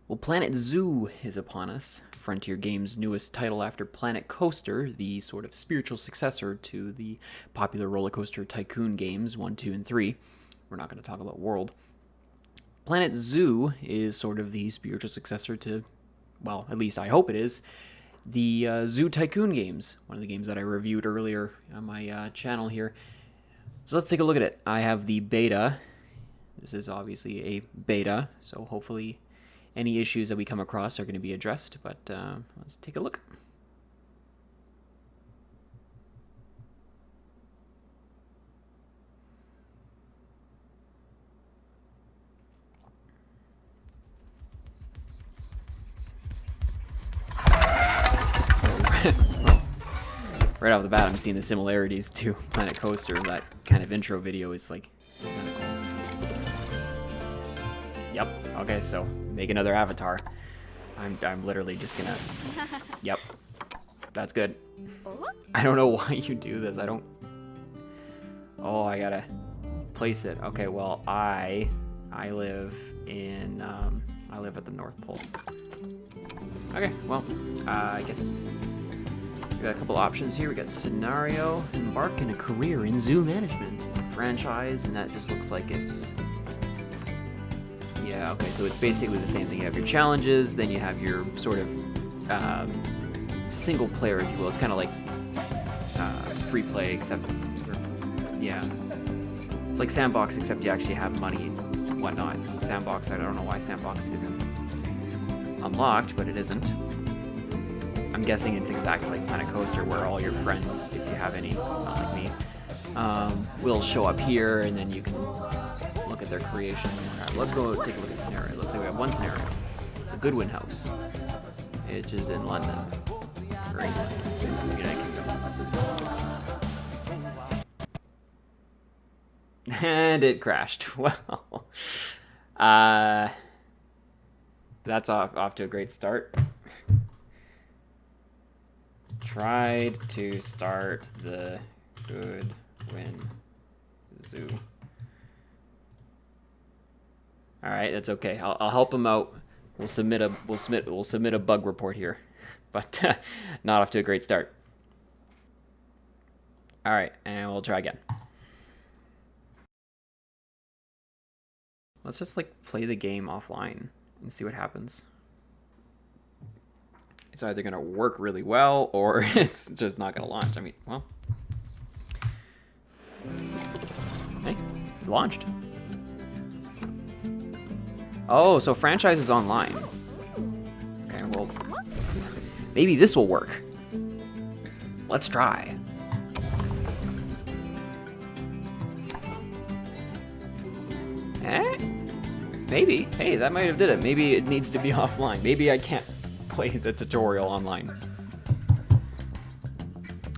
Well, Planet Zoo is upon us. Frontier Games' newest title after Planet Coaster, the sort of spiritual successor to the popular roller coaster tycoon games 1, 2, and 3. We're not going to talk about World. Planet Zoo is sort of the spiritual successor to, well, at least I hope it is, the Zoo Tycoon games, one of the games that I reviewed earlier on my channel here. So let's take a look at it. I have the beta. This is obviously a beta, so hopefully any issues that we come across are going to be addressed, but let's take a look. Right off the bat, I'm seeing the similarities to Planet Coaster. That kind of intro video is like kind of cool. Yep. Okay, so make another avatar. I'm literally just gonna. Yep. That's good. I don't know why you do this. I don't. Oh, I gotta place it. Okay. Well, I live in I live at the North Pole. Okay. Well, I guess we got a couple options here. We got scenario, embark in a career in zoo management, franchise, and that just looks like it's. Yeah, okay, so it's basically the same thing. You have your challenges, then you have your sort of single player, if you will. It's kind of like free play, except, yeah. It's like Sandbox, except you actually have money and whatnot. Sandbox, I don't know why Sandbox isn't unlocked, but it isn't. I'm guessing it's exactly like Planet Coaster, where all your friends, if you have any, not like me, will show up here, and then you can look at their creations. Right, let's go take a look at the scenario. Looks like we have one scenario. The Goodwin House, which is in London. Great. United Kingdom. And it crashed. Well, that's off to a great start. Tried to start the Goodwin Zoo. All right, that's okay. I'll help him out. We'll submit a bug report here, but not off to a great start. All right, and we'll try again. Let's just like play the game offline and see what happens. It's either gonna work really well or it's just not gonna launch. I mean, well, hey, it launched. Oh, so franchise is online. Okay, well, maybe this will work. Let's try. Eh? Maybe. Hey, that might have did it. Maybe it needs to be offline. Maybe I can't play the tutorial online.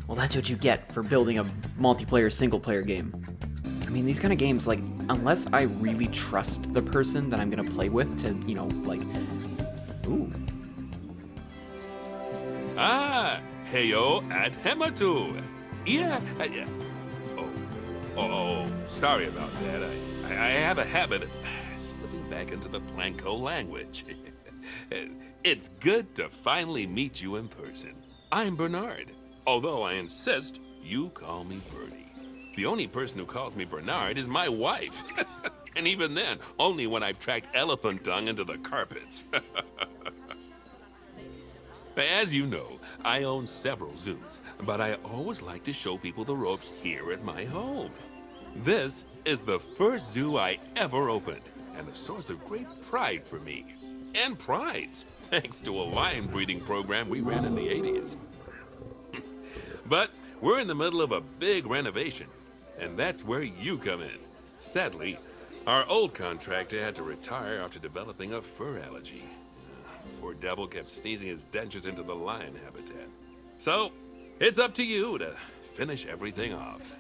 Well, that's what you get for building a multiplayer single-player game. I mean, these kind of games, like, unless I really trust the person that I'm gonna play with to, you know, like, ooh. Ah, heyo at Hematu. Yeah. Oh, sorry about that. I have a habit of slipping back into the Planko language. It's good to finally meet you in person. I'm Bernard, although I insist you call me Bertie. The only person who calls me Bernard is my wife. And even then, only when I've tracked elephant dung into the carpets. As you know, I own several zoos, but I always like to show people the ropes here at my home. This is the first zoo I ever opened, and a source of great pride for me. And prides, thanks to a lion breeding program we ran in the 80s. But we're in the middle of a big renovation, and that's where you come in. Sadly, our old contractor had to retire after developing a fur allergy. Poor devil kept sneezing his dentures into the lion habitat. So, it's up to you to finish everything off.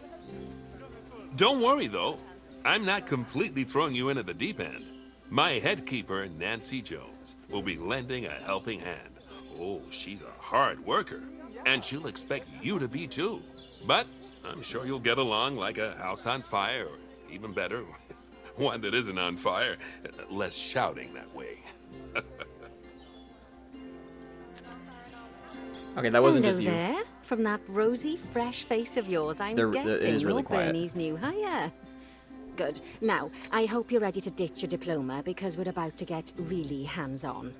Don't worry, though. I'm not completely throwing you in at the deep end. My head keeper, Nancy Jones, will be lending a helping hand. Oh, she's a hard worker, and she'll expect you to be too. But I'm sure you'll get along like a house on fire, or even better, one that isn't on fire. Less shouting that way. Okay, that wasn't Hello just you. there. From that rosy, fresh face of yours, I'm It guessing is really you're quiet. Bernie's new hire. Good. Now, I hope you're ready to ditch your diploma because we're about to get really hands-on.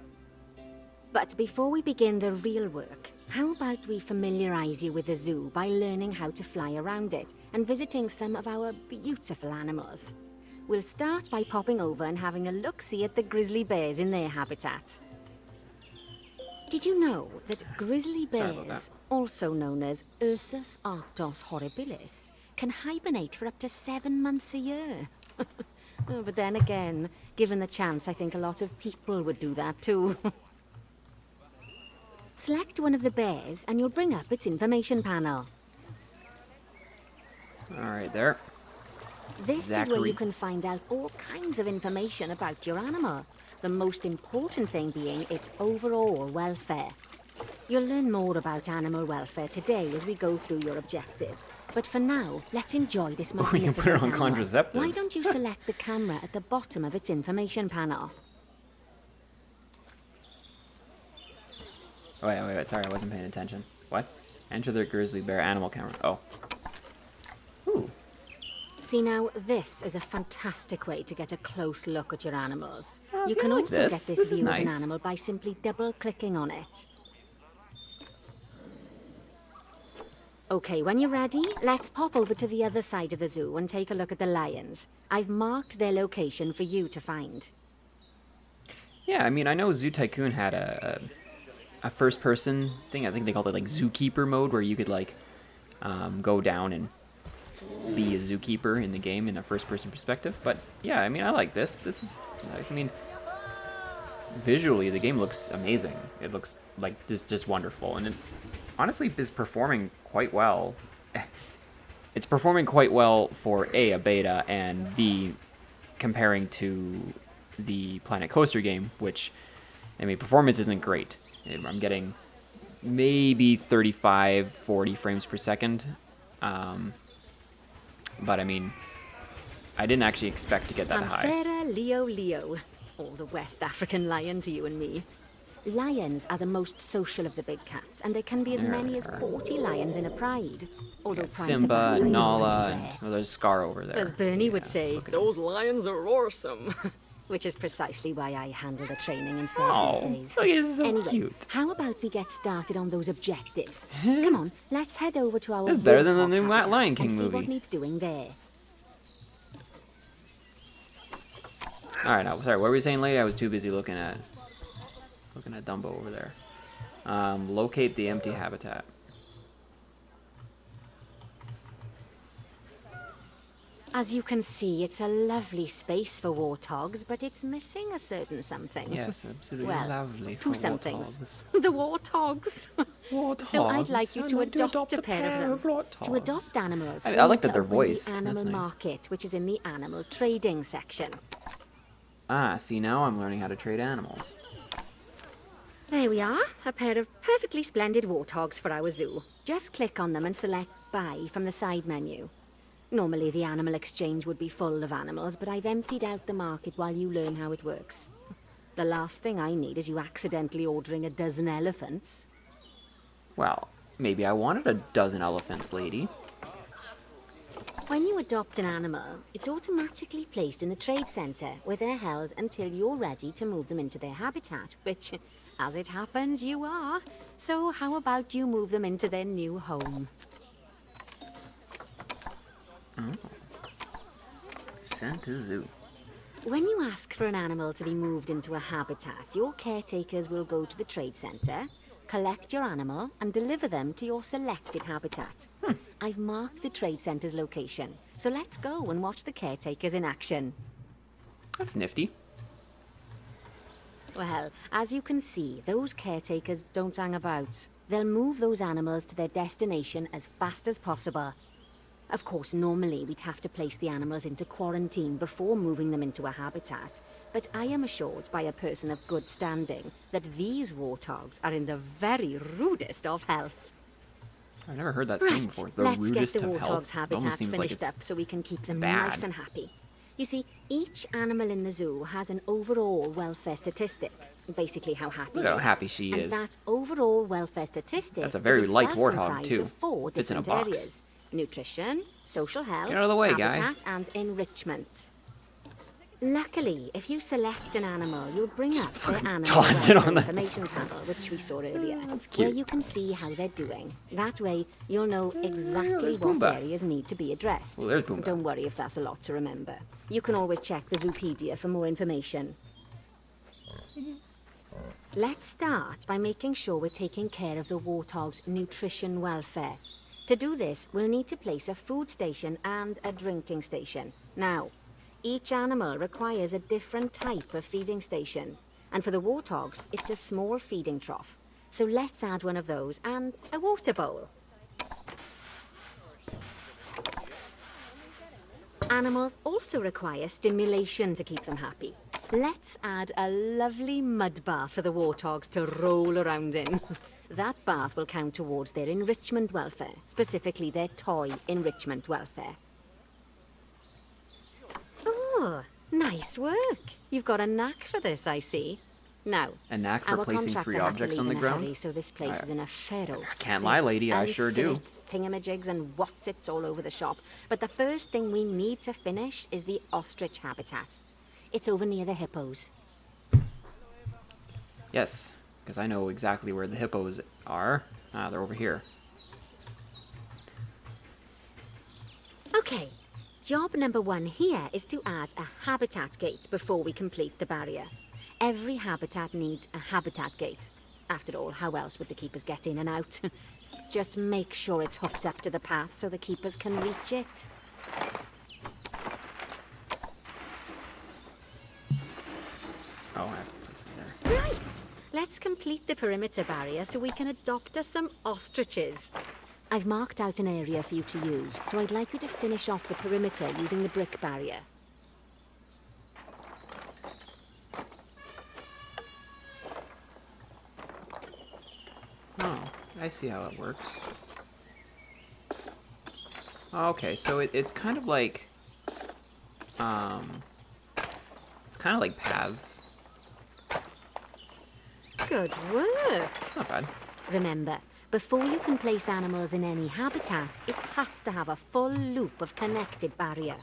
But before we begin the real work, how about we familiarize you with the zoo by learning how to fly around it and visiting some of our beautiful animals? We'll start by popping over and having a look-see at the grizzly bears in their habitat. Did you know that grizzly Sorry about bears, also known as Ursus arctos horribilis, can hibernate for up to 7 months a year? Oh, but then again, given the chance, I think a lot of people would do that too. Select one of the bears and you'll bring up its information panel. Alright, there. This is where Zachary. you can find out all kinds of information about your animal. The most important thing being its overall welfare. You'll learn more about animal welfare today as we go through your objectives. But for now, let's enjoy this We can put magnificent it on animal. contraceptives. Why don't you select the camera at the bottom of its information panel? Oh, wait, sorry, I wasn't paying attention. What? Enter the grizzly bear animal camera. Oh. Ooh. See now, this is a fantastic way to get a close look at your animals. Oh, You see, can I like also this. get This this is view of an nice. animal by simply double-clicking on it. Okay, when you're ready, let's pop over to the other side of the zoo and take a look at the lions. I've marked their location for you to find. Yeah, I mean, I know Zoo Tycoon had a first-person thing. I think they called it, like, Zookeeper mode, where you could, like, go down and be a zookeeper in the game in a first-person perspective. But, yeah, I mean, I like this. This is nice. I mean, visually, the game looks amazing. It looks, like, just wonderful. And it honestly is performing quite well. It's performing quite well for, A, beta, and B, comparing to the Planet Coaster game, which, I mean, performance isn't great. I'm getting maybe 35, 40 frames per second. But I mean, I didn't actually expect to get that high. Panthera leo, or the West African lion to you and me. Lions are the most social of the big cats, and there can be as many as 40 lions in a pride. Although Got prides are Simba, that size and Nala, already and there. oh, there's Scar over there. As Bernie would Yeah, say, look at those lions are awesome. Which is precisely why I handle the training instead Oh, these days. so he's so Anyway, cute. how about we get started on those objectives? Come on, let's head over to our That's better than the warthog new habitat Lion King and see movie. what needs doing there. All right, now, sorry, what were you saying, lady? I was too busy looking at Dumbo over there. Locate the empty habitat. As you can see, it's a lovely space for warthogs, but it's missing a certain something. Yes, absolutely Well, lovely. two for somethings. warthogs. The warthogs. So I'd like you Warthogs. to I'd like adopt a pair of them. To warthogs. adopt animals, I we like need that to they're open voiced. the That's animal nice. market, which is in the animal trading section. Ah, see, now I'm learning how to trade animals. There we are, a pair of perfectly splendid warthogs for our zoo. Just click on them and select Buy from the side menu. Normally the animal exchange would be full of animals, but I've emptied out the market while you learn how it works. The last thing I need is you accidentally ordering a dozen elephants. Well, maybe I wanted a dozen elephants, lady. When you adopt an animal, it's automatically placed in the trade centre, where they're held until you're ready to move them into their habitat, which, as it happens, you are. So how about you move them into their new home? Sent to zoo. When you ask for an animal to be moved into a habitat, your caretakers will go to the trade centre, collect your animal, and deliver them to your selected habitat. I've marked the trade centre's location, so let's go and watch the caretakers in action. That's nifty. Well, as you can see, those caretakers don't hang about. They'll move those animals to their destination as fast as possible. Of course, normally we'd have to place the animals into quarantine before moving them into a habitat, but I am assured by a person of good standing that these warthogs are in the very rudest of health. I've never heard that saying Right, before. The let's get rudest the of warthog's health. It almost habitat seems like finished it's up so we can keep them bad. nice and happy. You see, Each animal in the zoo has an overall welfare statistic, basically how happy Look they at how are. happy she and is. that overall welfare statistic That's a very is light itself warthog, comprised too. of 4 Fits in a different box. areas: nutrition, social health, Get out of the way, guy. habitat, and enrichment. Luckily, if you select an animal, you'll bring up their animal toss it welfare on the- information panel, which we saw earlier, That's where cute. you can see how they're doing. That way, you'll know exactly there's what Pumbaa. areas need to be addressed. Well, there's Pumbaa. Don't worry if that's a lot to remember. You can always check the Zoopedia for more information. Let's start by making sure we're taking care of the warthog's nutrition welfare. To do this, we'll need to place a food station and a drinking station. Now, each animal requires a different type of feeding station. And for the warthogs, it's a small feeding trough. So let's add one of those and a water bowl. Animals also require stimulation to keep them happy. Let's add a lovely mud bath for the warthogs to roll around in. That bath will count towards their enrichment welfare, specifically their toy enrichment welfare. Oh, nice work. You've got a knack for this, I see. Now, A knack for our placing contractor 3 had to objects leave on the in a ground? hurry, so this place is in a feral Can't lie, state. lady, I sure do. Unfinished thingamajigs and whatsits all over the shop. But the first thing we need to finish is the ostrich habitat. It's over near the hippos. Yes, because I know exactly where the hippos are. Ah, they're over here. Okay, job number 1 here is to add a habitat gate before we complete the barrier. Every habitat needs a habitat gate. After all, how else would the keepers get in and out? Just make sure it's hooked up to the path so the keepers can reach it. Oh, I have to place it there. Right, let's complete the perimeter barrier so we can adopt us some ostriches. I've marked out an area for you to use, so I'd like you to finish off the perimeter using the brick barrier. Oh, I see how it works. Okay, so it's kind of like, it's kind of like paths. Good work. It's not bad. Remember, before you can place animals in any habitat, it has to have a full loop of connected barrier.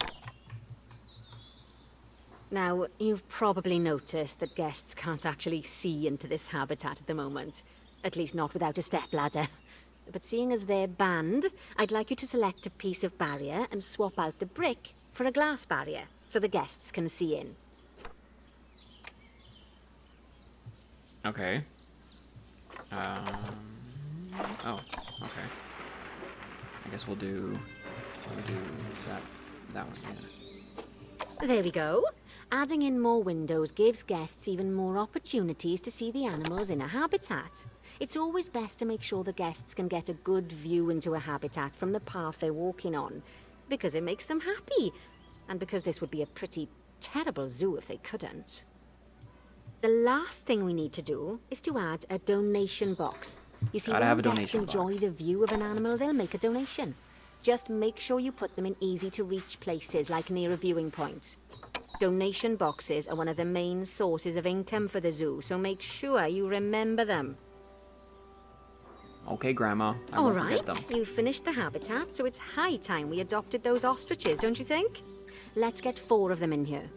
Now, you've probably noticed that guests can't actually see into this habitat at the moment. At least not without a stepladder. But seeing as they're banned, I'd like you to select a piece of barrier and swap out the brick for a glass barrier, so the guests can see in. Okay. Oh, okay. I guess we'll do that one, yeah. There we go. Adding in more windows gives guests even more opportunities to see the animals in a habitat. It's always best to make sure the guests can get a good view into a habitat from the path they're walking on, because it makes them happy, and because this would be a pretty terrible zoo if they couldn't. The last thing we need to do is to add a donation box. You see, Gotta have when a guests donation enjoy box. the view of an animal, they'll make a donation. Just make sure you put them in easy-to-reach places, like near a viewing point. Donation boxes are one of the main sources of income for the zoo, so make sure you remember them. Okay, Grandma. I All won't right, forget them. you've finished the habitat, so it's high time we adopted those ostriches, don't you think? Let's get 4 of them in here.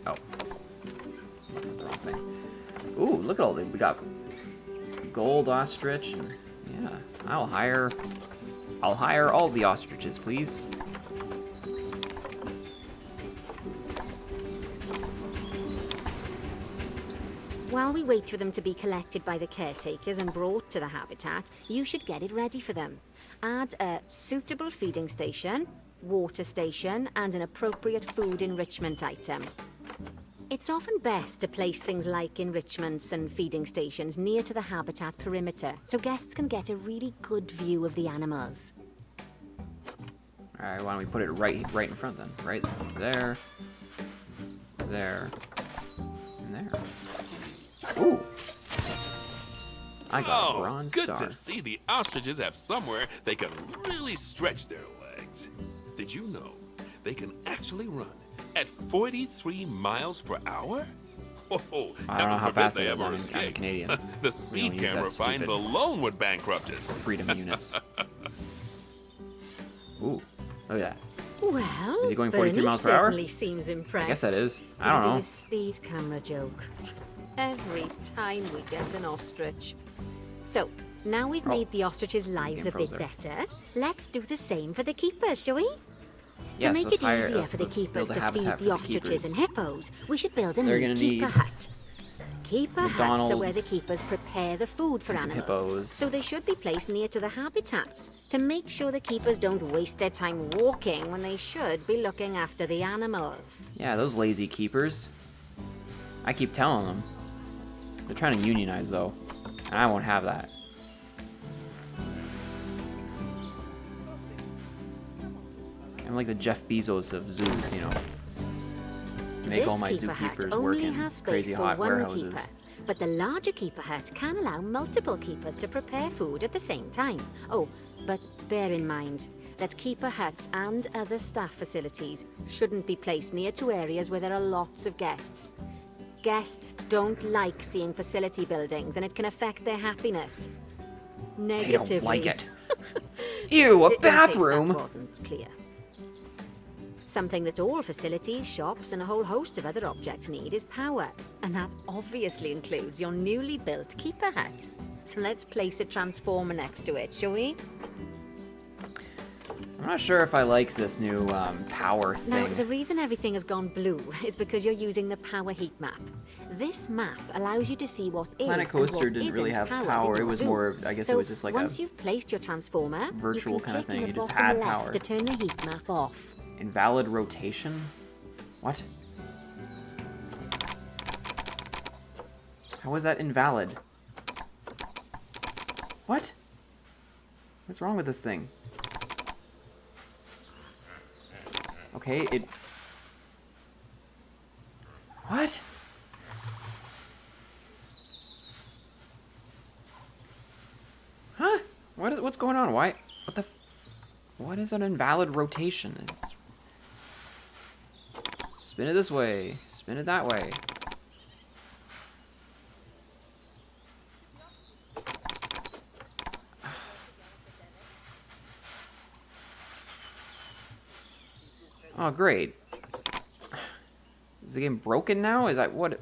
Oh. Looking at the wrong thing. Ooh, look at all the... We got gold ostrich, and... Yeah, I'll hire all the ostriches, please. While we wait for them to be collected by the caretakers and brought to the habitat, you should get it ready for them. Add a suitable feeding station, water station, and an appropriate food enrichment item. It's often best to place things like enrichments and feeding stations near to the habitat perimeter, so guests can get a really good view of the animals. Alright, why don't we put it right in front then? Right there, there, and there. Ooh! I got a bronze good star. to see the ostriches have somewhere they can really stretch their legs. things. Did you know they can actually run at 43 miles per hour? Oh, I don't know heaven how forbid fast they it is. ever I'm escape. Canadian. The We don't speed use camera that fines stupid alone would bankrupt us. freedom units. Ooh, look at that. Well, Is he going Bernie 43 miles per hour? certainly seems impressed. I guess that is. Did I don't he do know. his speed camera joke? Every time we get an ostrich. So, now we've made the ostriches' lives a froze bit there. better, let's do the same for the keepers, shall we? To Yes, make let's it hire- easier let's- for the let's keepers build a to feed habitat for the the ostriches and keepers. hippos, we should build a They're new gonna keeper need hut. Keeper huts are where the McDonald's keepers prepare the food for and some animals. hippos. So they should be placed near to the habitats to make sure the keepers don't waste their time walking when they should be looking after the animals. Yeah, those lazy keepers. I keep telling them. They're trying to unionize, though. And I won't have that. I'm like the Jeff Bezos of zoos, you know. Make all my This keeper hut zookeepers work only in has space crazy for hot one warehouses. keeper, but the larger keeper hut can allow multiple keepers to prepare food at the same time. Oh, but bear in mind that keeper huts and other staff facilities shouldn't be placed near to areas where there are lots of guests. Guests don't like seeing facility buildings, and it can affect their happiness They negatively. don't like it. Ew, a In case bathroom! that wasn't clear. Something that all facilities, shops, and a whole host of other objects need is power, and that obviously includes your newly built keeper hut. So let's place a transformer next to it, shall we? I'm not sure if I like this new power Now, thing. the reason everything has gone blue is because you're using the power heat map. This map allows you to see what is Planet and Coaster what didn't really isn't have powered power. in It your was zoo. more of- I guess it So was just like once a you've placed your transformer, virtual you can kind of click thing. in You the just bottom add left power. to turn the heat map off. Invalid rotation? What? How was that invalid? What? What's wrong with this thing? Okay, it... What? Huh? What's going on? Why? What the... What is an invalid rotation? It's... Spin it this way. Spin it that way. Oh, great. Is the game broken now? Is that what?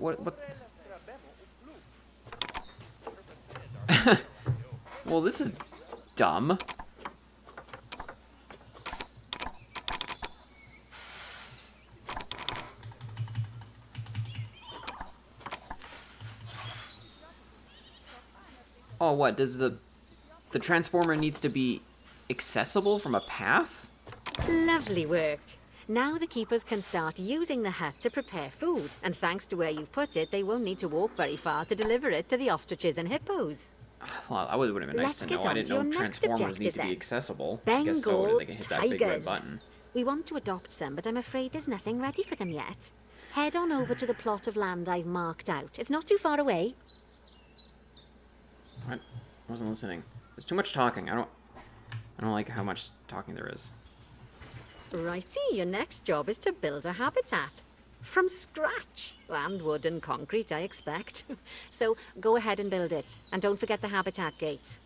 Well, this is dumb. Oh, what? Does the transformer needs to be accessible from a path? Lovely work. Now the keepers can start using the hut to prepare food, and thanks to where you've put it, they won't need to walk very far to deliver it to the ostriches and hippos. Well, that would have been nice Let's to get know. I on didn't to your know next transformers need objective to be then. accessible. I guess so, Bengal they can hit that big red tigers. button. We want to adopt some, but I'm afraid there's nothing ready for them yet. Head on over to the plot of land I've marked out. It's not too far away. What? I wasn't listening. There's too much talking. I don't like how much talking there is. Righty, your next job is to build a habitat. From scratch. And wood and concrete, I expect. So go ahead and build it. And don't forget the habitat gate.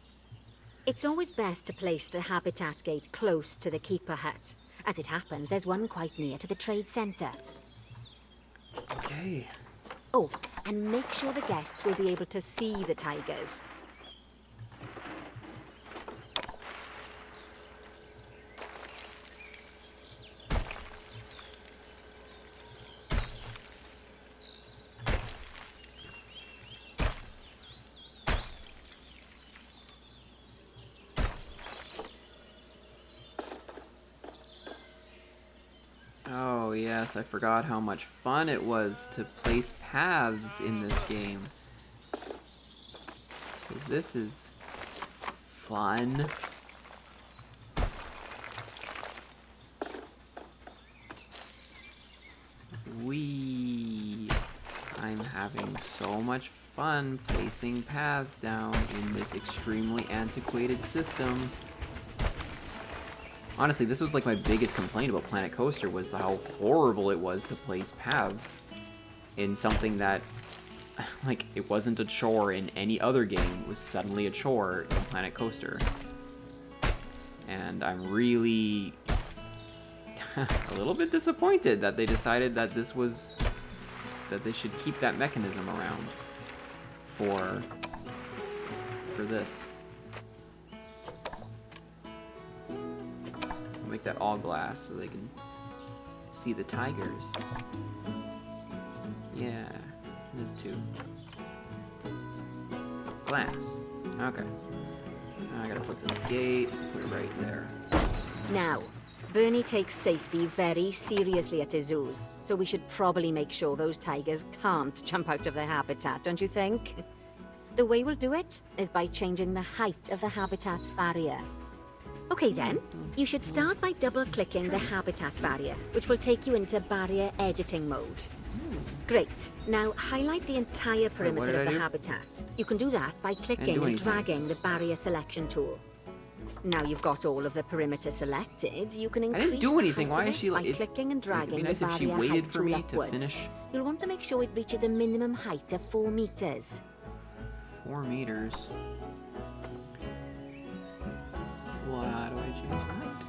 It's always best to place the habitat gate close to the keeper hut. As it happens, there's one quite near to the trade centre. Okay. Oh, and make sure the guests will be able to see the tigers. Oh, yes, I forgot how much fun it was to place paths in this game. 'Cause this is fun. I'm having so much fun placing paths down in this extremely antiquated system. Honestly, this was like my biggest complaint about Planet Coaster was how horrible it was to place paths in something that, like, it wasn't a chore in any other game, it was suddenly a chore in Planet Coaster. And I'm really a little bit disappointed that they decided that that they should keep that mechanism around for this. I'll make that all glass so they can see the tigers. Yeah, this too. Glass. Okay. Now I gotta put this gate, put it right there. Now, Bernie takes safety very seriously at his zoos, so we should probably make sure those tigers can't jump out of their habitat, don't you think? The way we'll do it is by changing the height of the habitat's barrier. Okay then, you should start by double-clicking the habitat barrier, which will take you into barrier editing mode. Great. Now highlight the entire perimeter of the habitat. You can do that by clicking and dragging the barrier selection tool. Now you've got all of the perimeter selected, you can increase the height of it by clicking and dragging the barrier height tool upwards. You'll want to make sure it reaches a minimum height of 4 meters. 4 meters. Why do I choose height?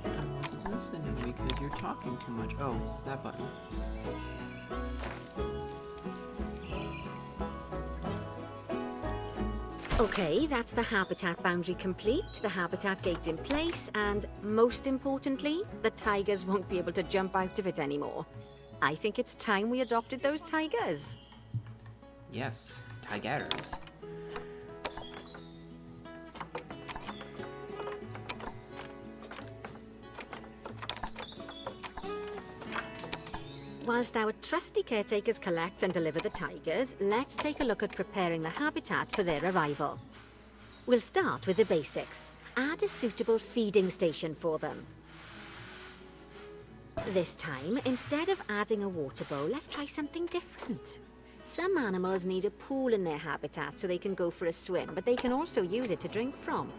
I wasn't listening because you're talking too much. Oh, that button. Okay, that's the habitat boundary complete, the habitat gate in place, and most importantly, the tigers won't be able to jump out of it anymore. I think it's time we adopted those tigers. Yes, tigers. Whilst our trusty caretakers collect and deliver the tigers, let's take a look at preparing the habitat for their arrival. We'll start with the basics. Add a suitable feeding station for them. This time, instead of adding a water bowl, let's try something different. Some animals need a pool in their habitat so they can go for a swim, but they can also use it to drink from.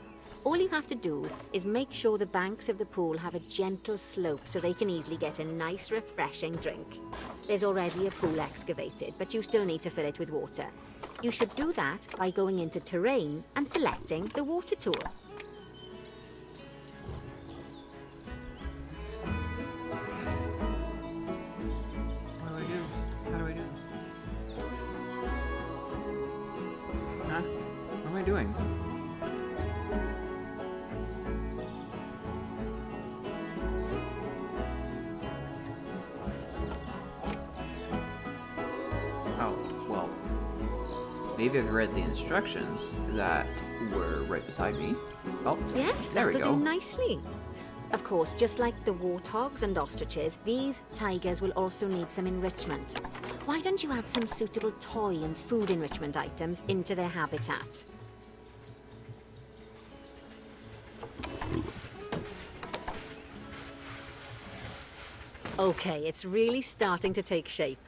All you have to do is make sure the banks of the pool have a gentle slope so they can easily get a nice, refreshing drink. There's already a pool excavated, but you still need to fill it with water. You should do that by going into Terrain and selecting the water tool. What do I do? How do I do this? Huh? What am I doing? Maybe I've read the instructions that were right beside me. Oh, yes, there we go. That'll do nicely. Of course, just like the warthogs and ostriches, these tigers will also need some enrichment. Why don't you add some suitable toy and food enrichment items into their habitat? Okay, it's really starting to take shape.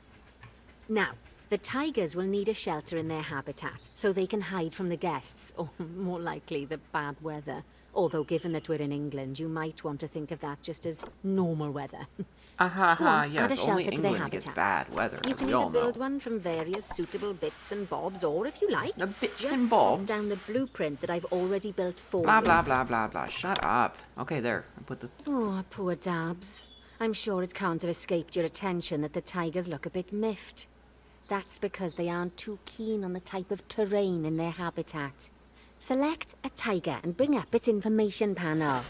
Now, the tigers will need a shelter in their habitat, so they can hide from the guests, or more likely, the bad weather. Although, given that we're in England, you might want to think of that just as normal weather. Yes, add a shelter only to England their gets habitat. bad weather, You can we either all build know. one from various suitable bits and bobs, or if you like, The bits just and pop bobs? down the blueprint that I've already built for Blah, you. blah, blah, blah, blah. Shut up. Okay, there. I put the... Oh, poor Dabs. I'm sure it can't have escaped your attention that the tigers look a bit miffed. That's because they aren't too keen on the type of terrain in their habitat. Select a tiger and bring up its information panel.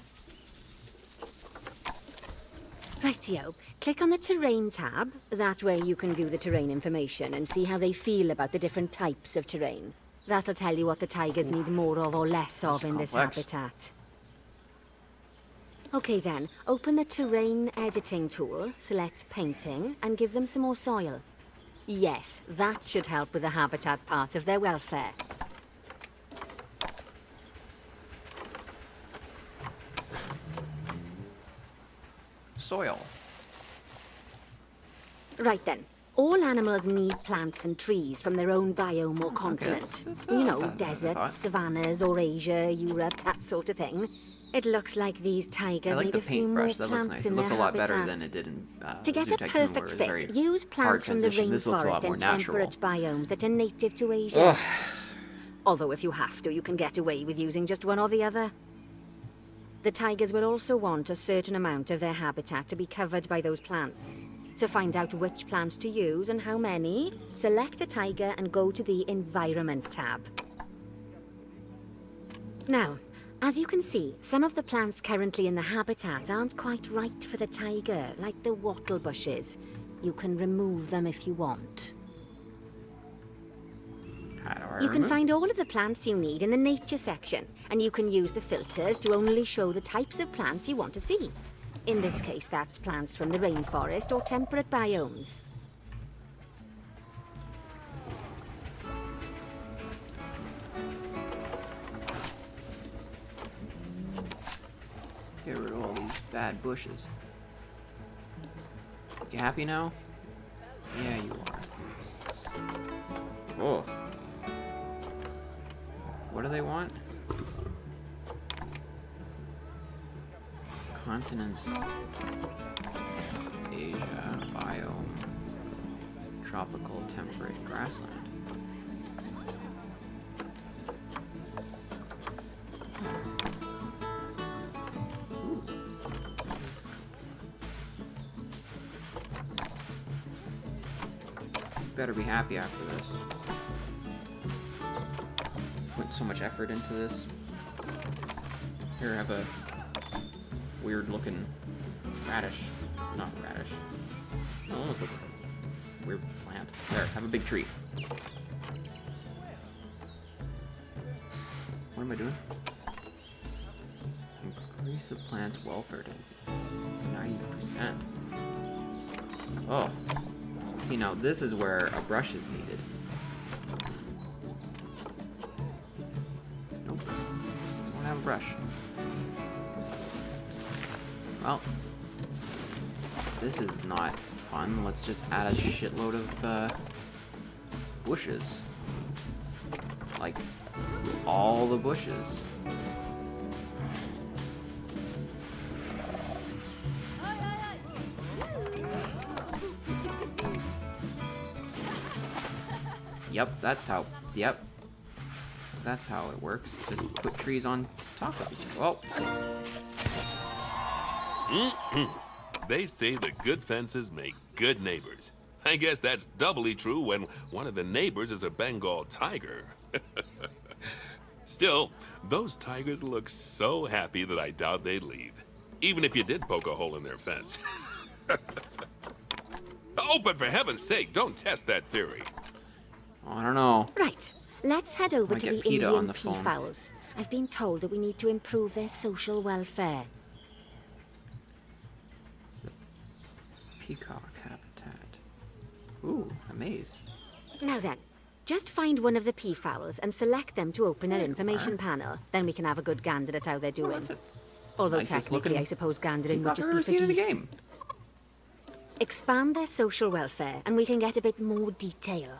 Rightio, click on the Terrain tab. That way you can view the terrain information and see how they feel about the different types of terrain. That'll tell you what the tigers need more of or less of in this complex. habitat. Okay then, open the Terrain editing tool, select Painting, and give them some more soil. Yes, that should help with the habitat part of their welfare. Soil. Right then. All animals need plants and trees from their own biome or continent. that's You know, that's a thought. deserts, savannas, or Asia, Europe, that sort of thing. It looks like these I tigers like need the a few more paintbrush. That looks plants nice. in It looks a their lot better habitat. than it did in To get Zoo a Tycoon, where perfect it was very fit, use hard plants from the transition. This looks a lot rainforest more and natural. temperate biomes that are native to Asia. Ugh. Although if you have to, you can get away with using just one or the other. The tigers will also want a certain amount of their habitat to be covered by those plants. To find out which plants to use and how many, select a tiger and go to the Environment tab. Now, as you can see, some of the plants currently in the habitat aren't quite right for the tiger, like the wattle bushes. You can remove them if you want. How do I You can remove? find all of the plants you need in the nature section, and you can use the filters to only show the types of plants you want to see. In this case, that's plants from the rainforest or temperate biomes. Get rid of all these bad bushes. You happy now? Yeah, you are. Oh. What do they want? Continents. Asia, biome. Tropical temperate grassland. Ooh. Better be happy after this. Put so much effort into this. Here, have a weird looking radish. Not radish. No, almost looks like a weird plant. There, have a big tree. What am I doing? Increase the plant's welfare to 90%. Oh. See, now this is where a brush is needed. Nope. Don't have a brush. Well, this is not fun. Let's just add a shitload of bushes. Like, all the bushes. Yep, that's how, yep. That's how it works. Just put trees on top of each other. Well, They say that good fences make good neighbors. I guess that's doubly true when one of the neighbors is a Bengal tiger. Still, those tigers look so happy that I doubt they'd leave, even if you did poke a hole in their fence. Oh, but for heaven's sake, don't test that theory. I don't know. Right, let's head over Might to get the PETA on Indian the phone. peafowls. I've been told that we need to improve their social welfare. Peacock habitat. Ooh, a maze. Now then, just find one of the peafowls and select them to open their information panel. Then we can have a good gander at how they're doing. That's it. Although Nicest technically, looking I suppose gandering would Peacock just I've be ever for seen in the geese. game. Expand their social welfare, and we can get a bit more detail.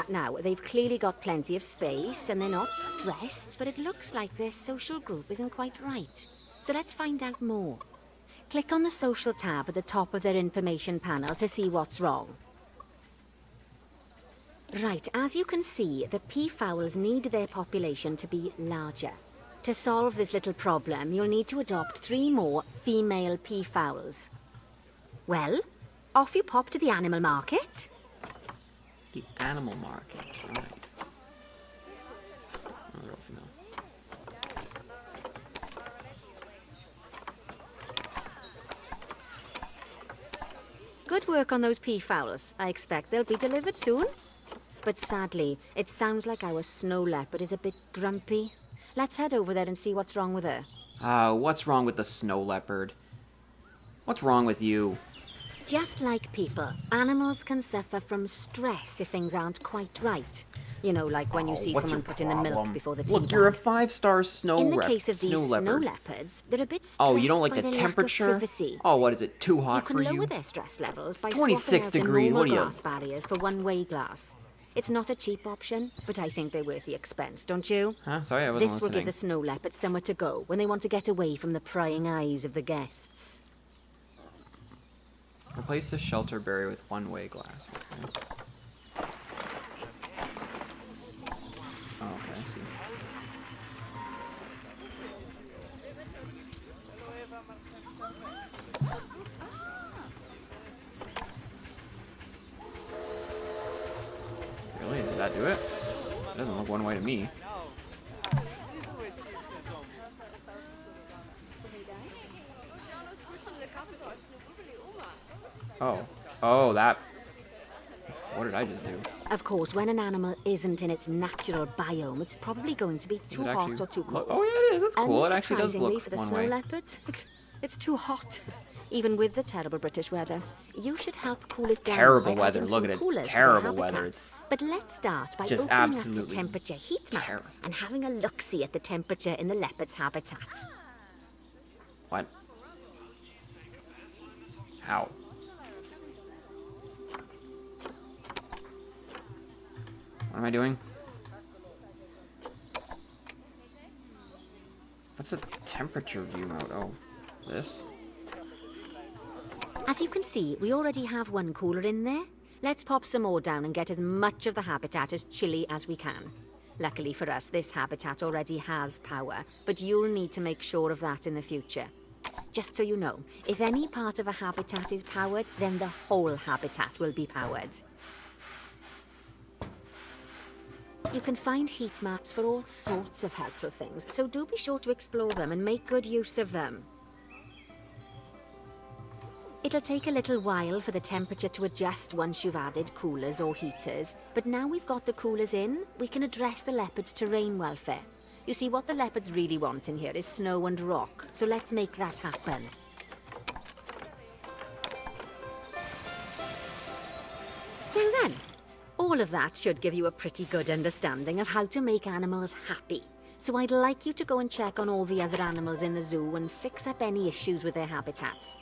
Now, they've clearly got plenty of space, and they're not stressed, but it looks like their social group isn't quite right. So let's find out more. Click on the social tab at the top of their information panel to see what's wrong. Right, as you can see, the peafowls need their population to be larger. To solve this little problem, you'll need to adopt 3 more female peafowls. Well, off you pop to the animal market. The animal market. Right. Oh, they're all female. Good work on those peafowls. I expect they'll be delivered soon. But sadly, it sounds like our snow leopard is a bit grumpy. Let's head over there and see what's wrong with her. What's wrong with the snow leopard? What's wrong with you? Just like people, animals can suffer from stress if things aren't quite right. You know, like when you see what's someone your put in the milk problem? before the tea Look, you're a bag. 5-star snow In the rep- case of these snow snow leopard. leopards, they're a bit stressed Oh, you don't like by the their temperature? lack of privacy. Oh, what is it? Too You hot can for lower you? their stress levels by 26 swapping out degrees, the what normal are you- glass barriers for one-way glass. It's not a cheap option, but I think they're worth the expense, don't you? Huh? Sorry, I wasn't This will give listening. the snow leopards somewhere to go when they want to get away from the prying eyes of the guests. Replace the shelter barrier with one-way glass. Okay. Oh, okay, I see. Really? Did that do it? It doesn't look one way to me. Oh. Oh, that... What did I just do? Of course, when an animal isn't in its natural biome, it's probably going to be too hot or too cold. Oh, yeah, it is. That's cool. It actually does Unsurprisingly look for the one snow way. leopards, it's too hot. Even with the terrible British weather, you should help cool it down. Terrible by weather. adding Look some at it. coolers to their Terrible habitat. weather. It's But let's start by just opening up the absolutely temperature heat map terrible. and having a look-see at the temperature in the leopard's habitat. What? How? What am I doing? What's the temperature view mode? Oh, this? As you can see, we already have one cooler in there. Let's pop some more down and get as much of the habitat as chilly as we can. Luckily for us, this habitat already has power, but you'll need to make sure of that in the future. Just so you know, if any part of a habitat is powered, then the whole habitat will be powered. You can find heat maps for all sorts of helpful things, so do be sure to explore them and make good use of them. It'll take a little while for the temperature to adjust once you've added coolers or heaters, but now we've got the coolers in, we can address the leopards' terrain welfare. You see, what the leopards really want in here is snow and rock, so let's make that happen. Well then, all of that should give you a pretty good understanding of how to make animals happy. So I'd like you to go and check on all the other animals in the zoo and fix up any issues with their habitats.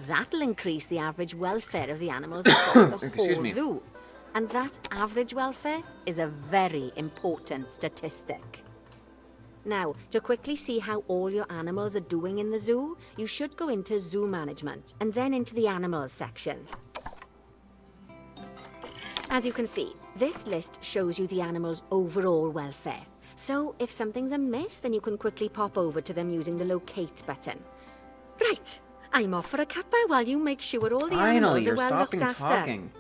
That'll increase the average welfare of the animals across the Excuse whole me. zoo. And that average welfare is a very important statistic. Now, to quickly see how all your animals are doing in the zoo, you should go into zoo management and then into the animals section. As you can see, this list shows you the animals' overall welfare. So if something's amiss, then you can quickly pop over to them using the locate button. Right, I'm off for a cuppa while you make sure all the Finally, animals are you're well stopping looked after. talking.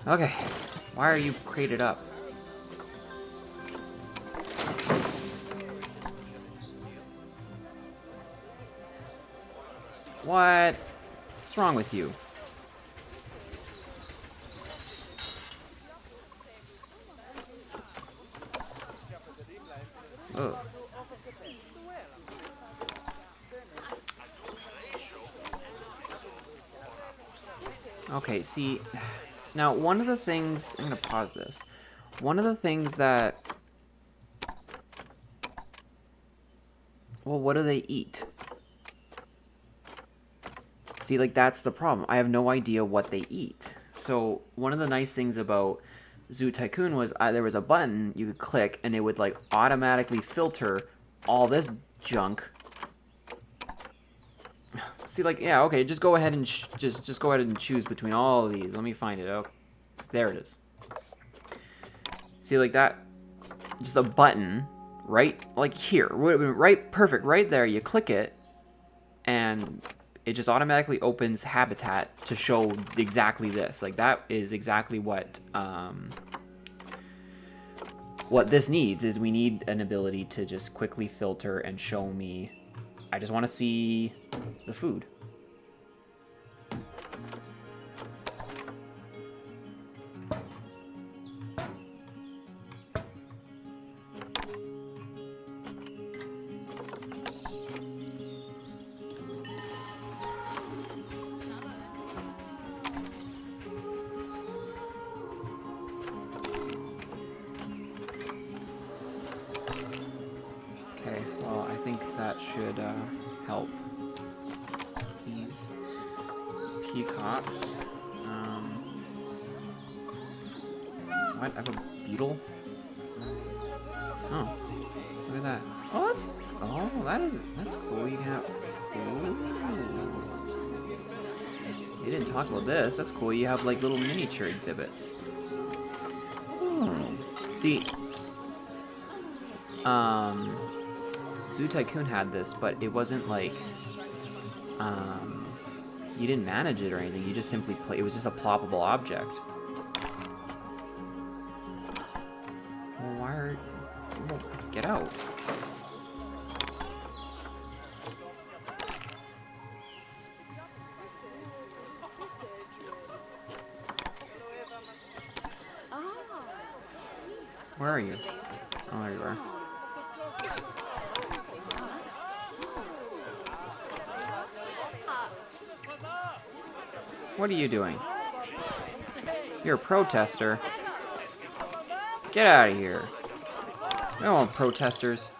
Okay, why are you crated up? What? What's wrong with you? Ugh. Okay, see, now one of the things, I'm gonna pause this. One of the things that, well, what do they eat? See, like, that's the problem. I have no idea what they eat. So one of the nice things about Zoo Tycoon was there was a button you could click and it would like automatically filter all this junk. See, like, yeah, okay, just go ahead and just go ahead and choose between all of these. Let me find it. Oh, there it is. See, like that, just a button, right? Like here, right, perfect, right there. You click it, and it just automatically opens Habitat to show exactly this. Like that is exactly what this needs. Is we need an ability to just quickly filter and show me. I just want to see the food. Okay, well, I think that should help. These peacocks. What? I have a beetle? Oh. Look at that. Oh, that's cool. You can have... Ooh. You didn't talk about this. That's cool. You have, like, little miniature exhibits. See, Zoo Tycoon had this, but it wasn't like, you didn't manage it or anything. You just simply play. It was just a ploppable object. Well, why are... Well, get out. Where are you? Oh, there you are. What are you doing? You're a protester. Get out of here. We don't want protesters.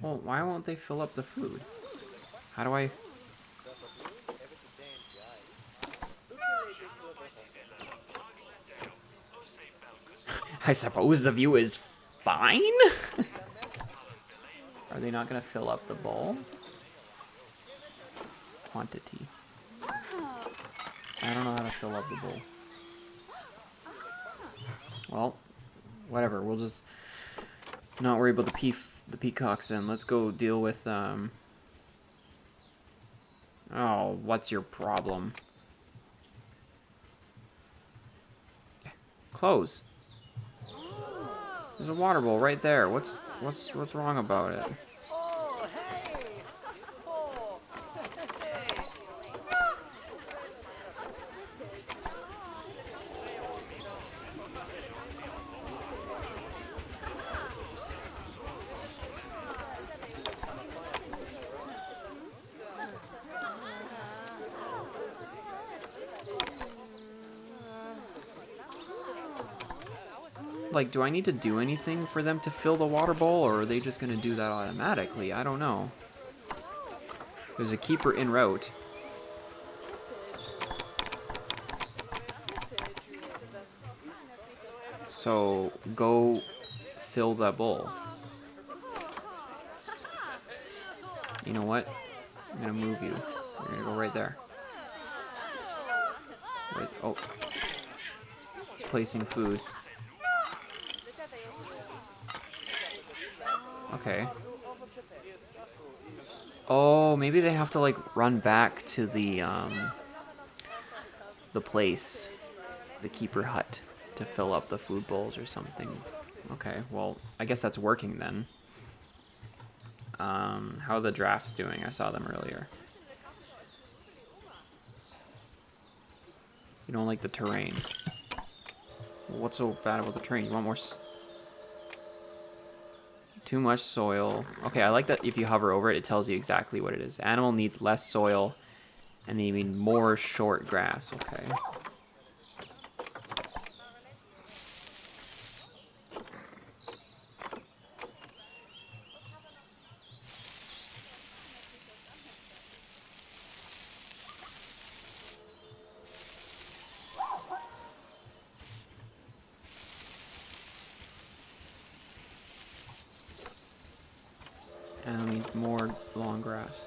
Well, why won't they fill up the food? How do I... I suppose the view is fine? Are they not going to fill up the bowl? Quantity. I don't know how to fill up the bowl. Well, whatever. We'll just not worry about the peacocks then. Let's go deal with, Oh, what's your problem? Close. There's a water bowl right there. What's wrong about it? Like, do I need to do anything for them to fill the water bowl, or are they just going to do that automatically? I don't know. There's a keeper en route. So, go fill that bowl. You know what? I'm going to move you. You're going to go right there. Right, oh. It's placing food. Okay. Oh, maybe they have to, like, run back to the place, the keeper hut, to fill up the food bowls or something. Okay, well, I guess that's working then. How are the drafts doing? I saw them earlier. You don't like the terrain. What's so bad about the terrain? You want more... Too much soil. Okay, I like that if you hover over it, it tells you exactly what it is. Animal needs less soil, and they need more short grass. Okay. And I need more long grass.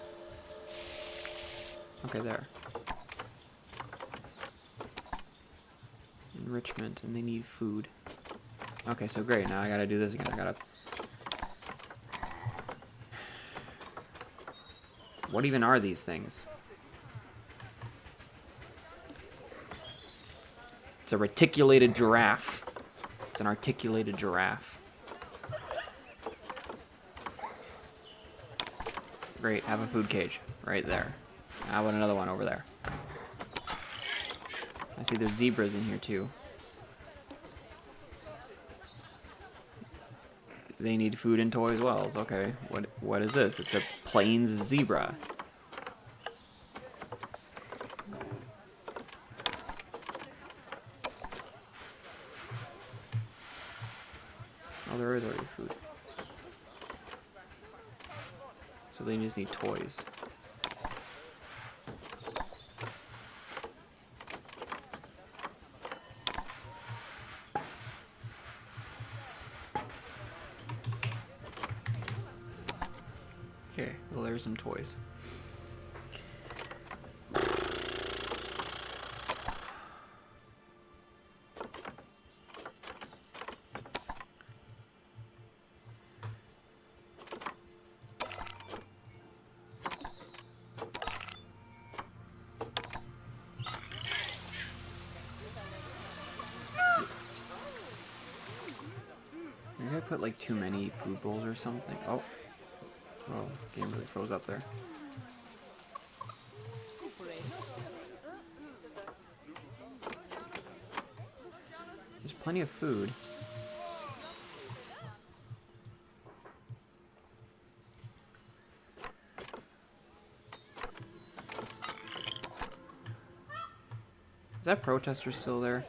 Okay, there. Enrichment, and they need food. Okay, so great. Now I gotta do this again. I gotta... What even are these things? It's a reticulated giraffe. It's an articulated giraffe. Great, have a food cage right there. How about another one over there? I see there's zebras in here too. They need food and toys wells. Okay, what is this? It's a plains zebra. Oh, there is already food. So they just need toys. Okay, well there's some toys. Maybe I put like too many food bowls or something. Oh, game really froze up there. There's plenty of food. Is that protester still there?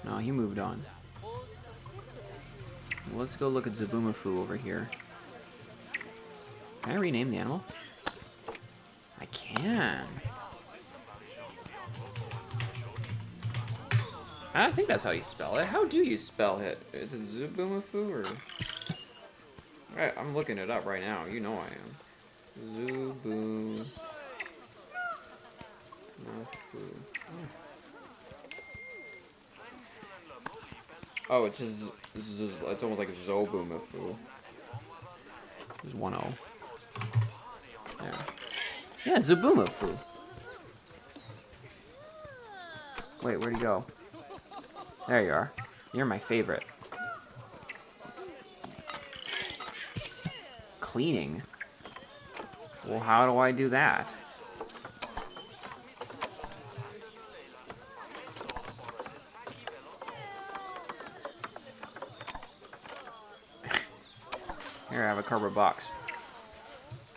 No, he moved on. Well, let's go look at Zabumafu over here. Can I rename the animal? I can. I think that's how you spell it. How do you spell it? Is it Zabumafu or? Right, I'm looking it up right now. You know I am. Zabumafu. Oh, it's just it's almost like Zobumafu. There's 1-0. Yeah. Yeah, Zabumafu. Wait, where'd he go? There you are. You're my favorite. Cleaning. Well, how do I do that? Here, I have a cardboard box.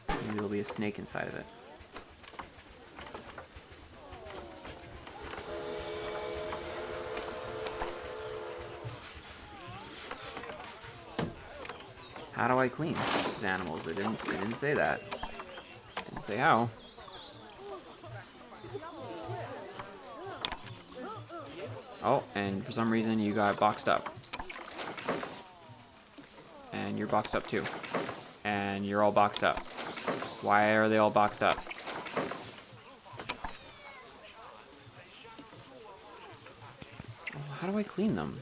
Maybe there'll be a snake inside of it. How do I clean the animals? They didn't say that. Didn't say how. Oh, and for some reason you got boxed up. And you're boxed up too. And you're all boxed up. Why are they all boxed up? Oh, how do I clean them?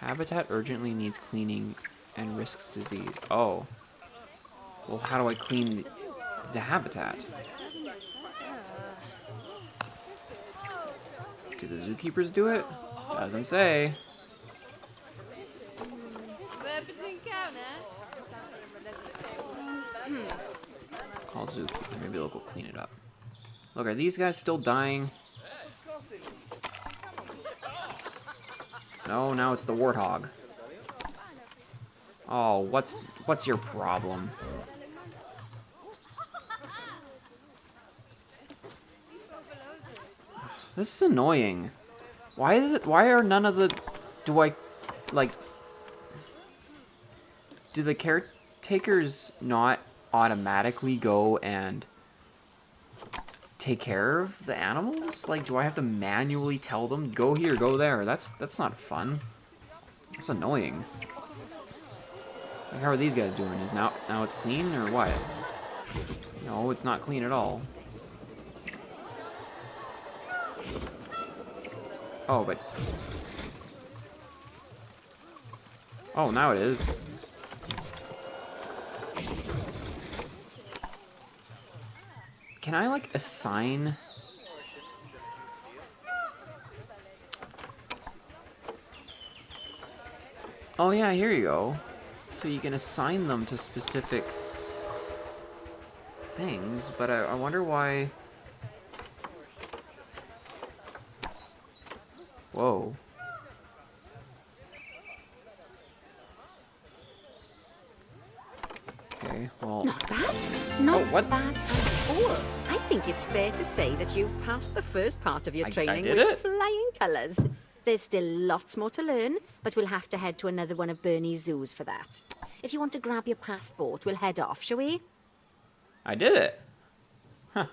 Habitat urgently needs cleaning and risks disease. Oh. Well, how do I clean the habitat? Do the zookeepers do it? Doesn't say. Call zookeeper. Maybe they'll go clean it up. Look, are these guys still dying? No, now it's the warthog. Oh, what's your problem? This is annoying. Why are none of the... Do the caretakers not automatically go and take care of the animals? Like, do I have to manually tell them, go here, go there? That's not fun. That's annoying. Like, how are these guys doing? Is now it's clean or what? No, it's not clean at all. Oh, but... Oh, now it is. Can I, like, assign... Oh, yeah, here you go. So you can assign them to specific things, but I wonder why... Whoa. Okay, well... Not bad. Not bad at all. I think it's fair to say that you've passed the first part of your training did with it? flying colours. There's still lots more to learn, but we'll have to head to another one of Bernie's zoos for that. If you want to grab your passport, we'll head off, shall we? I did it. Huh.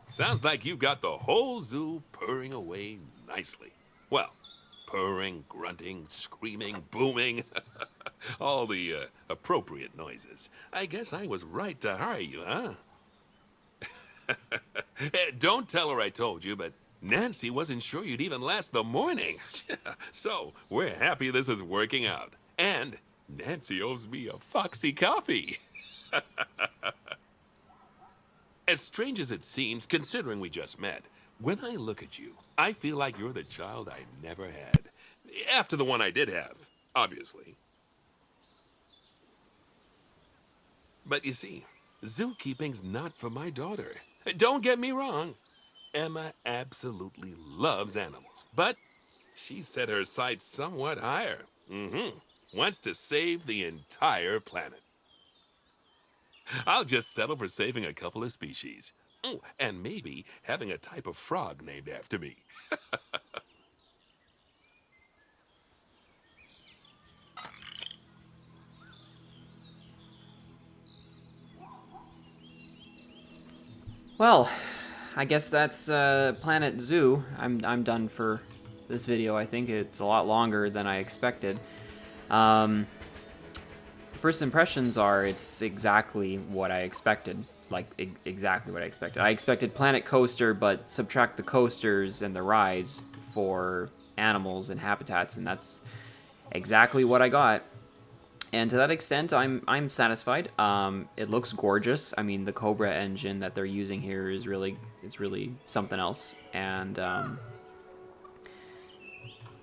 Sounds like you've got the whole zoo purring away nicely. Well, purring, grunting, screaming, booming. All the appropriate noises. I guess I was right to hire you, huh? Don't tell her I told you, but Nancy wasn't sure you'd even last the morning. So, we're happy this is working out. And Nancy owes me a foxy coffee. As strange as it seems, considering we just met, when I look at you, I feel like you're the child I never had. After the one I did have, obviously. But you see, zookeeping's not for my daughter. Don't get me wrong. Emma absolutely loves animals, but she set her sights somewhat higher. Wants to save the entire planet. I'll just settle for saving a couple of species. Oh, and maybe having a type of frog named after me. Well, I guess that's Planet Zoo. I'm done for this video. I think it's a lot longer than I expected. First impressions are it's exactly what I expected. Like, exactly what I expected. I expected Planet Coaster, but subtract the coasters and the rides for animals and habitats, and that's exactly what I got. And to that extent, I'm satisfied. It looks gorgeous. I mean, the Cobra engine that they're using here is really something else. And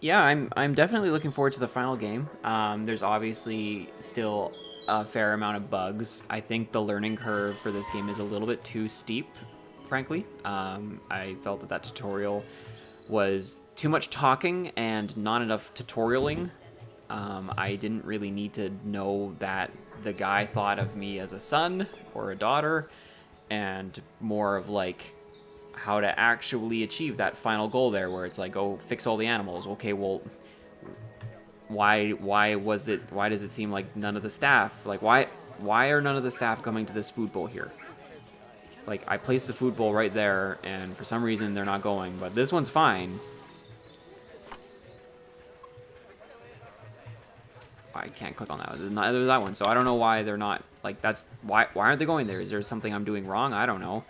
yeah, I'm definitely looking forward to the final game. There's obviously still a fair amount of bugs. I think the learning curve for this game is a little bit too steep, frankly. I felt that tutorial was too much talking and not enough tutorialing. I didn't really need to know that the guy thought of me as a son or a daughter, and more of like how to actually achieve that final goal there, where it's like, oh, fix all the animals. Okay, well, why does it seem like none of the staff, like why are none of the staff coming to this food bowl here? Like, I placed the food bowl right there, and for some reason they're not going, but this one's fine. I can't click on that one. Neither is that one, so I don't know why they're not, like, that's, why aren't they going there? Is there something I'm doing wrong? I don't know.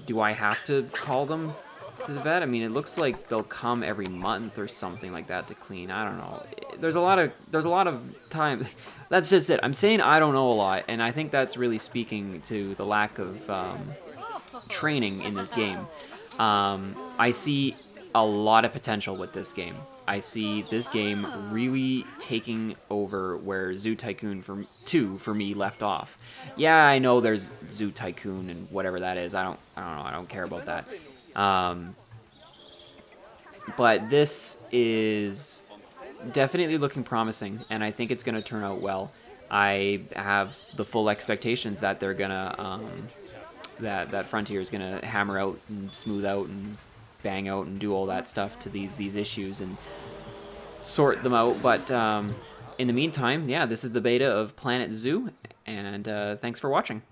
Do I have to call them to the vet? I mean, it looks like they'll come every month or something like that to clean. I don't know. There's a lot of time. That's just it. I'm saying I don't know a lot, and I think that's really speaking to the lack of training in this game. I see a lot of potential with this game. I see this game really taking over where Zoo Tycoon 2 for me left off. Yeah, I know there's Zoo Tycoon and whatever that is. I don't know. I don't care about that. But this is definitely looking promising, and I think it's going to turn out well. I have the full expectations that they're gonna that Frontier is gonna hammer out and smooth out and bang out and do all that stuff to these issues and sort them out. But in the meantime, yeah, this is the beta of Planet Zoo, and thanks for watching.